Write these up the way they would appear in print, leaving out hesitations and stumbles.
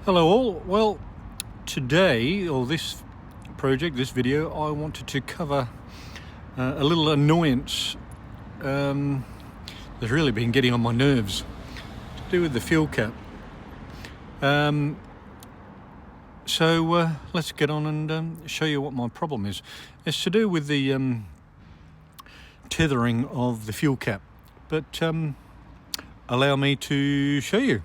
Hello all. Well, today, or this project, this video, I wanted to cover a little annoyance that's really been getting on my nerves, to do with the fuel cap. So let's get on and show you what my problem is. It's to do with the tethering of the fuel cap, but allow me to show you.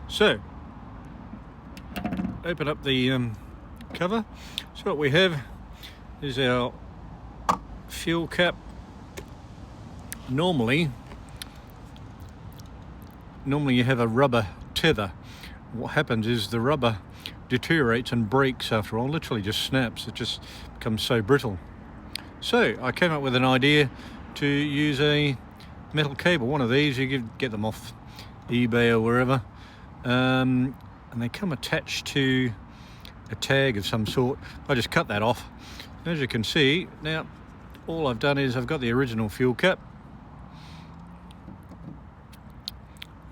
So, open up the cover. So what we have is our fuel cap. Normally you have a rubber tether. What happens is the rubber deteriorates and breaks after a while, literally just snaps. It just becomes so brittle. So I came up with an idea to use a metal cable. One of these, you can get them off eBay or wherever. And they come attached to a tag of some sort. I just cut that off. As you can see, now all I've done is I've got the original fuel cap,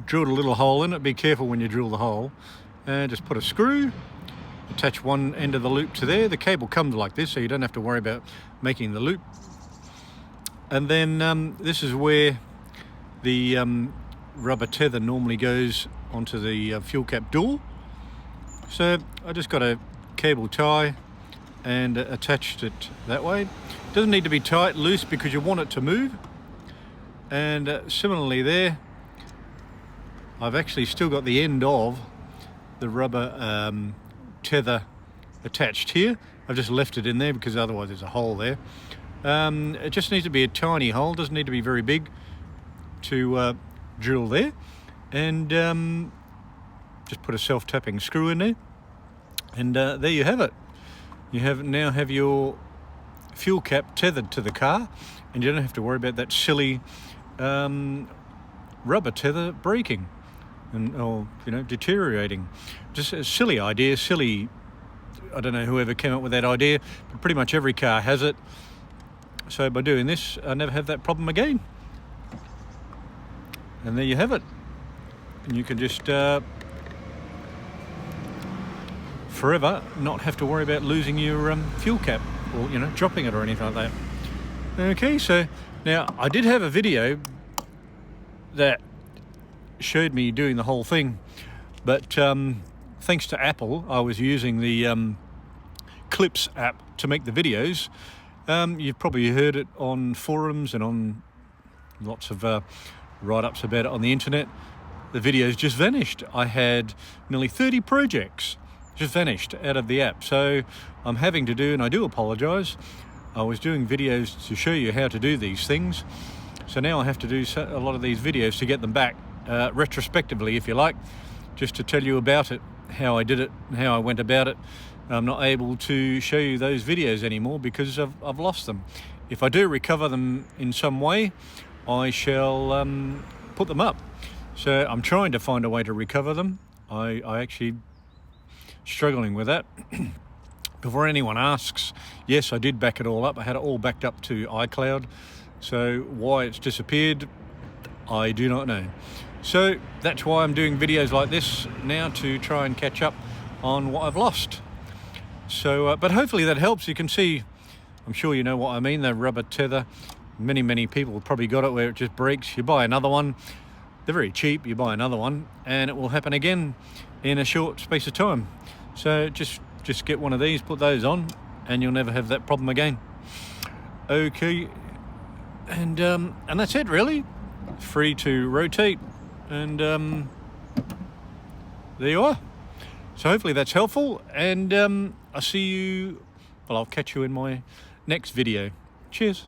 drilled a little hole in it. Be careful when you drill the hole, and just put a screw, attach one end of the loop to there. The cable comes like this, so you don't have to worry about making the loop. And then this is where the rubber tether normally goes onto the fuel cap door. So I just got a cable tie and attached it that way. Doesn't need to be tight, loose, because you want it to move. And similarly there, I've actually still got the end of the rubber tether attached here. I've just left it in there because otherwise there's a hole there. It just needs to be a tiny hole, doesn't need to be very big to drill there. And just put a self-tapping screw in there, and there you have it. You now have your fuel cap tethered to the car, and you don't have to worry about that silly rubber tether breaking or deteriorating. Just a silly idea, silly. I don't know whoever came up with that idea, but pretty much every car has it. So by doing this, I never have that problem again. And there you have it. And you can just forever not have to worry about losing your fuel cap or dropping it or anything like that. Okay, so now I did have a video that showed me doing the whole thing, but thanks to Apple, I was using the Clips app to make the videos. You've probably heard it on forums and on lots of write-ups about it on the internet. The videos just vanished. I had nearly 30 projects just vanished out of the app. So I'm having to do, and I do apologize, I was doing videos to show you how to do these things. So now I have to do a lot of these videos to get them back retrospectively, if you like, just to tell you about it, how I did it, and how I went about it. I'm not able to show you those videos anymore because I've lost them. If I do recover them in some way, I shall put them up. So I'm trying to find a way to recover them. I actually struggling with that. Before anyone asks, yes, I did back it all up. I had it all backed up to iCloud. So why it's disappeared, I do not know. So that's why I'm doing videos like this now, to try and catch up on what I've lost. So, but hopefully that helps. You can see, I'm sure you know what I mean, the rubber tether. Many people have probably got it where it just breaks. You buy another one. They're very cheap. You buy another one and it will happen again in a short space of time. So just get one of these, put those on, and you'll never have that problem again. Okay, and that's it really. Free to rotate, and there you are. So hopefully that's helpful, and I'll see you, well, I'll catch you in my next video. Cheers.